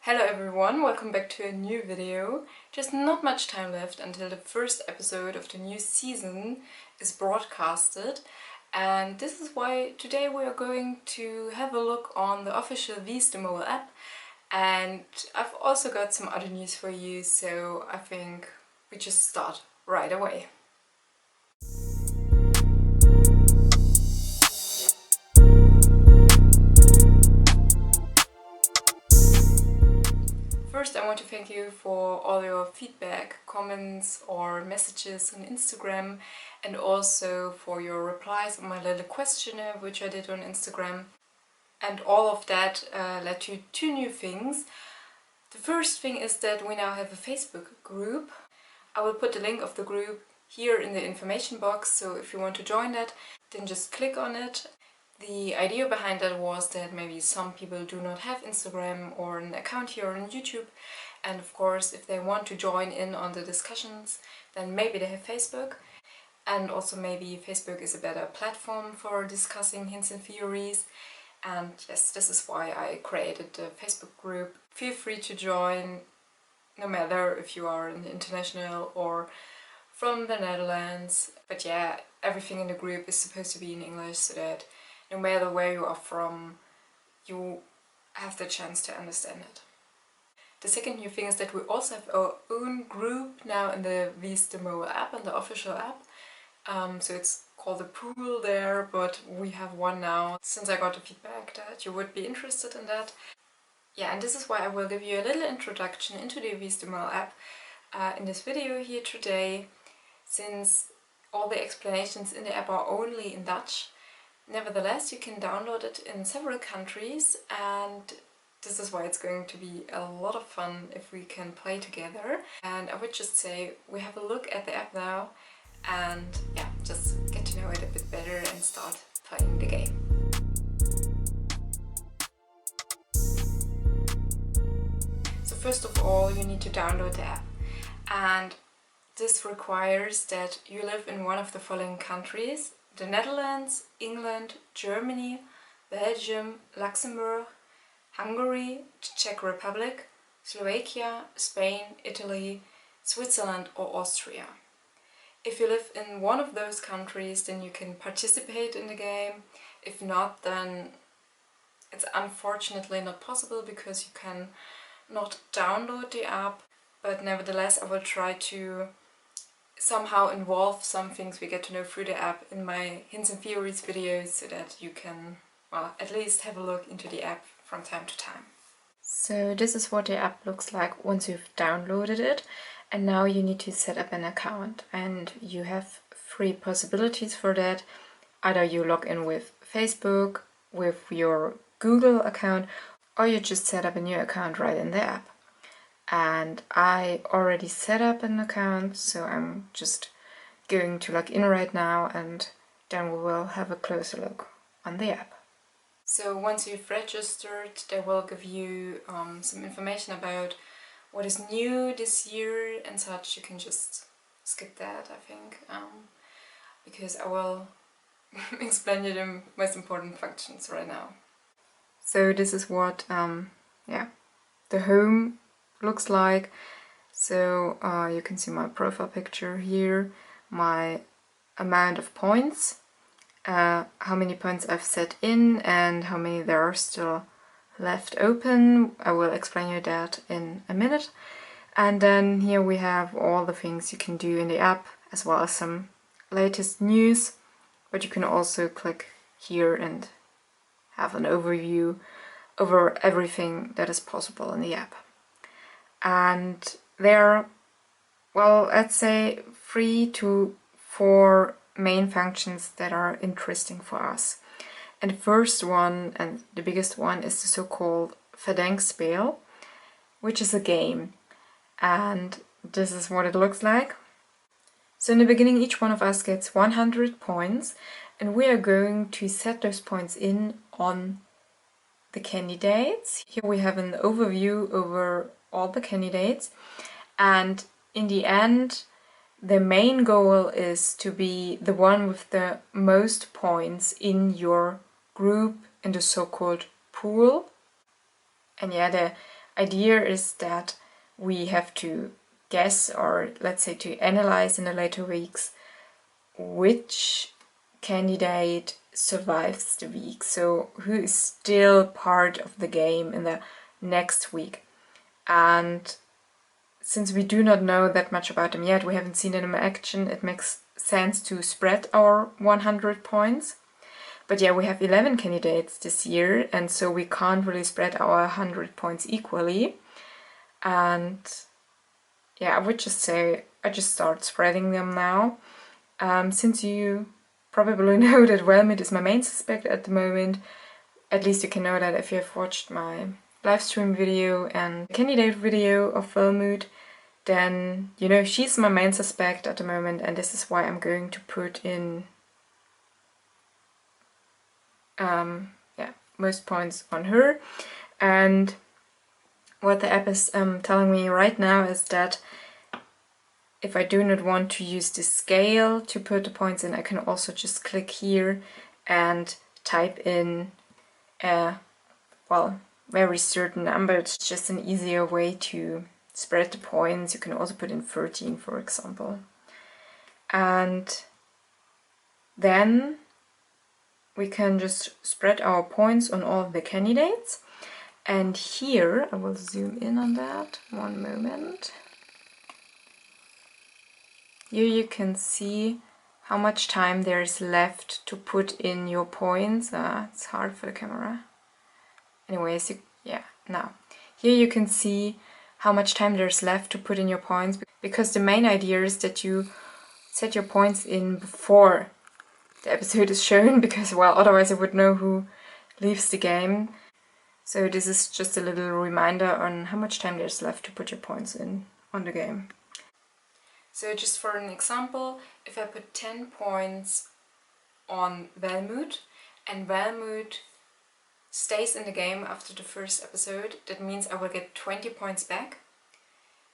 Hello everyone, welcome back to a new video. Just not much time left until the first episode of the new season is broadcasted, and this is why today we are going to have a look on the official WIE is de Mol app, and I've also got some other news for you, so I think we just start right away. First, I want to thank you for all your feedback, comments or messages on Instagram, and also for your replies on my little questionnaire which I did on Instagram. And all of that led to two new things. The first thing is that we now have a Facebook group. I will put the link of the group here in the information box, so if you want to join that, then just click on it. The idea behind that was that maybe some people do not have Instagram or an account here on YouTube, and of course if they want to join in on the discussions, then maybe they have Facebook, and also maybe Facebook is a better platform for discussing hints and theories. And yes, this is why I created the Facebook group. Feel free to join, no matter if you are international or from the Netherlands. But yeah, everything in the group is supposed to be in English, so that no matter where you are from, you have the chance to understand it. The second new thing is that we also have our own group now in the WIE is de Mol app, and the official app. So it's called the pool there, but we have one now, since I got the feedback that you would be interested in that. Yeah, and this is why I will give you a little introduction into the WIE is de Mol app in this video here today, since all the explanations in the app are only in Dutch. Nevertheless, you can download it in several countries, and this is why it's going to be a lot of fun if we can play together. And I would just say we have a look at the app now, and yeah, just get to know it a bit better and start playing the game. So first of all, you need to download the app, and this requires that you live in one of the following countries: the Netherlands, England, Germany, Belgium, Luxembourg, Hungary, the Czech Republic, Slovakia, Spain, Italy, Switzerland or Austria. If you live in one of those countries, then you can participate in the game. If not, then it's unfortunately not possible because you can not download the app, but nevertheless I will try to somehow involve some things we get to know through the app in my hints and theories videos, so that you can, well, at least have a look into the app from time to time. So this is what the app looks like once you've downloaded it, and now you need to set up an account, and you have three possibilities for that. Either you log in with Facebook, with your Google account, or you just set up a new account right in the app. And I already set up an account, so I'm just going to log in right now, and then we will have a closer look on the app. So once you've registered, they will give you some information about what is new this year and such. You can just skip that, I think, because I will explain you the most important functions right now. So this is what the home looks like. So you can see my profile picture here, my amount of points, how many points I've set in and how many there are still left open. I will explain you that in a minute. And then here we have all the things you can do in the app, as well as some latest news, but you can also click here and have an overview over everything that is possible in the app. And there are, well, let's say 3 to 4 main functions that are interesting for us. And the first one, and the biggest one, is the so-called Verdenkspel, which is a game. And this is what it looks like. So in the beginning, each one of us gets 100 points, and we are going to set those points in on the candidates. Here we have an overview over all the candidates, and in the end the main goal is to be the one with the most points in your group in the so-called pool. And yeah, the idea is that we have to guess, or let's say to analyze in the later weeks, which candidate survives the week, so who is still part of the game in the next week. And since we do not know that much about them yet, we haven't seen them in action, it makes sense to spread our 100 points. But yeah, we have 11 candidates this year, and so we can't really spread our 100 points equally. And yeah, I would just say I just start spreading them now. Since you probably know that Wellmead is my main suspect at the moment, at least you can know that if you have watched my live stream video and candidate video of Wellmead, then you know she's my main suspect at the moment, and this is why I'm going to put in most points on her. And what the app is telling me right now is that if I do not want to use the scale to put the points in, I can also just click here and type in a, well, very certain number. It's just an easier way to spread the points. You can also put in 13, for example. And then we can just spread our points on all of the candidates. And here, I will zoom in on that, one moment. Here you can see how much time there is left to put in your points. It's hard for the camera. Anyways, now. Here you can see how much time there's left to put in your points, because the main idea is that you set your points in before the episode is shown, because, well, otherwise I would know who leaves the game. So this is just a little reminder on how much time there's left to put your points in on the game. So just for an example, if I put 10 points on Wellmead and Wellmead stays in the game after the first episode, that means I will get 20 points back.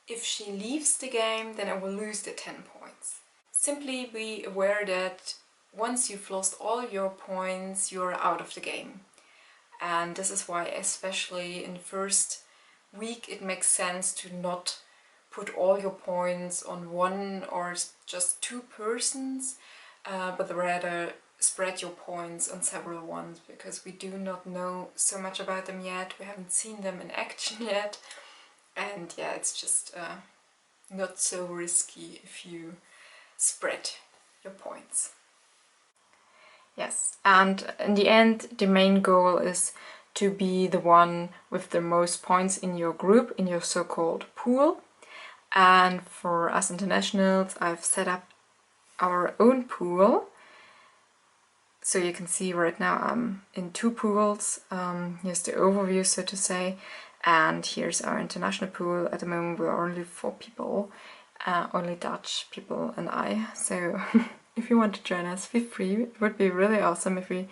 If she leaves the game, then I will lose the 10 points. Simply be aware that once you've lost all your points, you're out of the game. And this is why, especially in the first week, it makes sense to not put all your points on one or just two persons, but rather spread your points on several ones, because we do not know so much about them yet. We haven't seen them in action yet. And yeah, it's just not so risky if you spread your points. Yes, and in the end, the main goal is to be the one with the most points in your group, in your so-called pool. And for us internationals, I've set up our own pool. So you can see right now I'm in two pools. Here's the overview, so to say. And here's our international pool. At the moment we're only 4 people, only Dutch people and I. So if you want to join us, feel free. It would be really awesome if we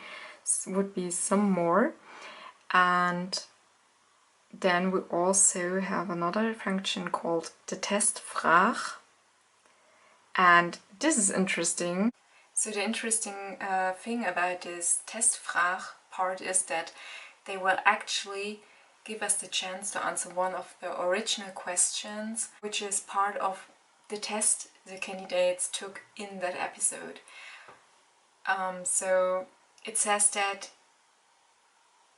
would be some more. And then we also have another function called the Testvraag. And this is interesting. So the interesting thing about this Testvraag part is that they will actually give us the chance to answer one of the original questions, which is part of the test the candidates took in that episode. So it says that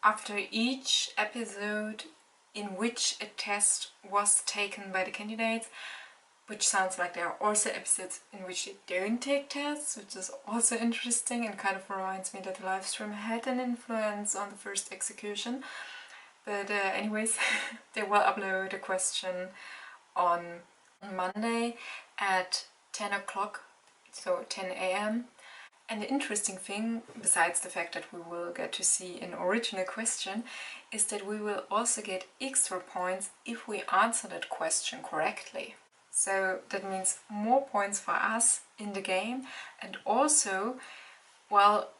after each episode in which a test was taken by the candidates, which sounds like there are also episodes in which they don't take tests, which is also interesting and kind of reminds me that the live stream had an influence on the first execution. But anyways, they will upload a question on Monday at 10 o'clock, so 10 a.m. And the interesting thing, besides the fact that we will get to see an original question, is that we will also get extra points if we answer that question correctly. So that means more points for us in the game, and also, well,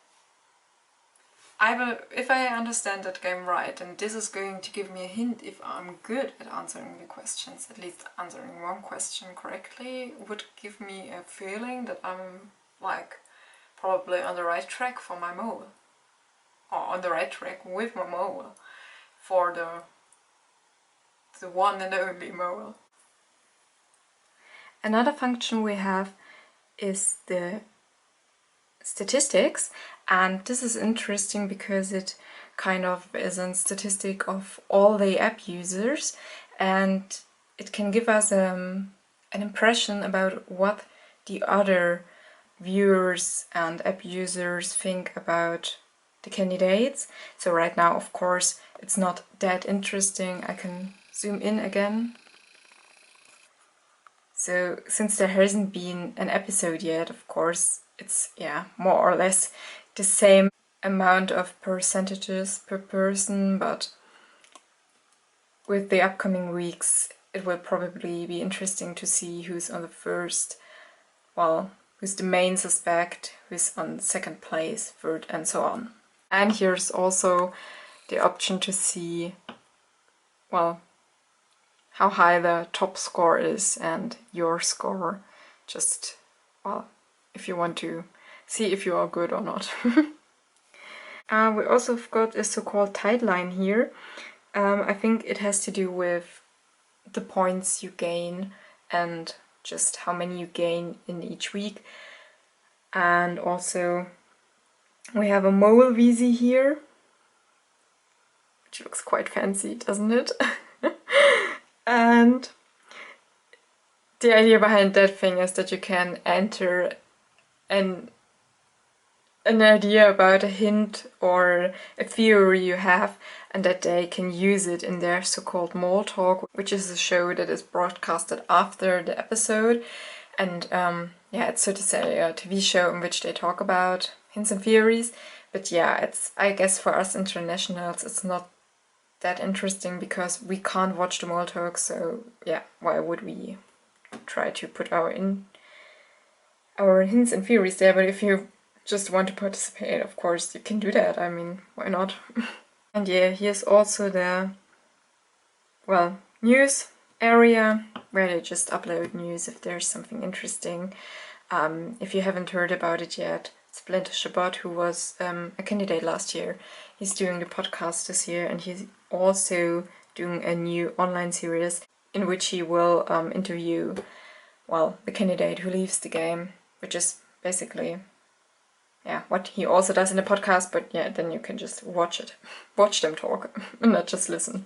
if I understand that game right, and this is going to give me a hint if I'm good at answering the questions, at least answering one question correctly would give me a feeling that I'm like probably on the right track for my mole, or on the right track with my mole for the the one and only mole. Another function we have is the statistics, and this is interesting because it kind of is a statistic of all the app users, and it can give us an impression about what the other viewers and app users think about the candidates. So right now, of course, it's not that interesting. I can zoom in again. So since there hasn't been an episode yet, of course, it's more or less the same amount of percentages per person, but with the upcoming weeks it will probably be interesting to see who's on the first, well, who's the main suspect, who's on second place, third, and so on. And here's also the option to see, well, how high the top score is and your score, just, well, if you want to see if you are good or not. We also have got a so-called timeline here. I think it has to do with the points you gain and just how many you gain in each week. And also we have a mole VZ here, which looks quite fancy, doesn't it? And the idea behind that thing is that you can enter an idea about a hint or a theory you have, and that they can use it in their so-called Mole Talk, which is a show that is broadcasted after the episode. And it's so to say a TV show in which they talk about hints and theories. But yeah, it's, I guess for us internationals it's not that interesting because we can't watch the Mole Talk, so yeah, why would we try to put our hints and theories there? But if you just want to participate, of course you can do that. I mean, why not? And yeah, here's also the, well, news area where they just upload news if there's something interesting. If you haven't heard about it yet, Splinter Shabbat, who was a candidate last year, he's doing the podcast this year, and he's also doing a new online series in which he will interview, well, the candidate who leaves the game, which is basically what he also does in the podcast, but yeah, then you can just watch them talk and not just listen.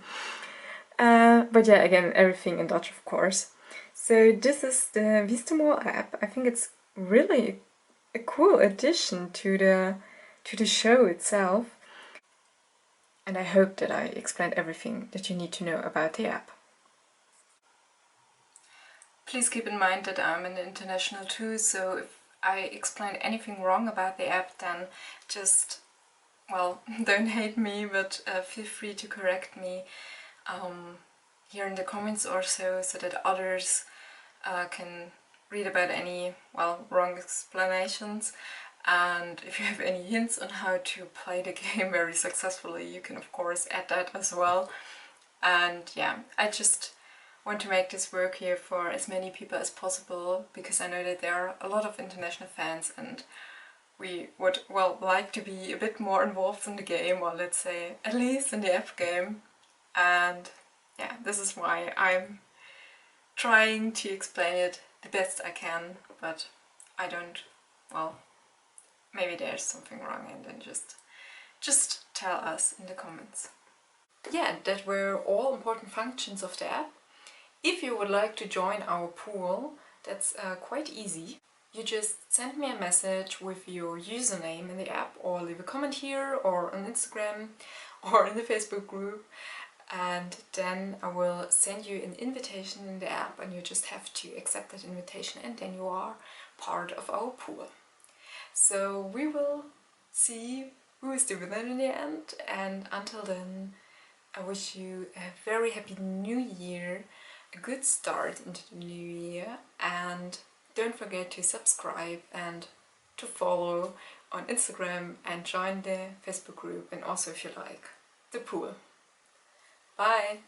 But yeah, again, everything in Dutch, of course. So this is the WIE IS DE MOL app. I think it's really a cool addition to the show itself. And I hope that I explained everything that you need to know about the app. Please keep in mind that I'm an international too, so if I explain anything wrong about the app, then just, well, don't hate me, but feel free to correct me here in the comments or so that others can read about any, well, wrong explanations. And if you have any hints on how to play the game very successfully, you can of course add that as well. And yeah, I just want to make this work here for as many people as possible, because I know that there are a lot of international fans and we would, well, like to be a bit more involved in the game, or let's say at least in the app game. And yeah, this is why I'm trying to explain it the best I can, but I don't, well, maybe there's something wrong, and then just tell us in the comments. Yeah, that were all important functions of the app. If you would like to join our pool, that's quite easy. You just send me a message with your username in the app, or leave a comment here or on Instagram or in the Facebook group, and then I will send you an invitation in the app, and you just have to accept that invitation, and then you are part of our pool. So we will see who is the winner in the end, and until then I wish you a very happy new year, a good start into the new year, and don't forget to subscribe and to follow on Instagram and join the Facebook group, and also if you like the pool. Bye!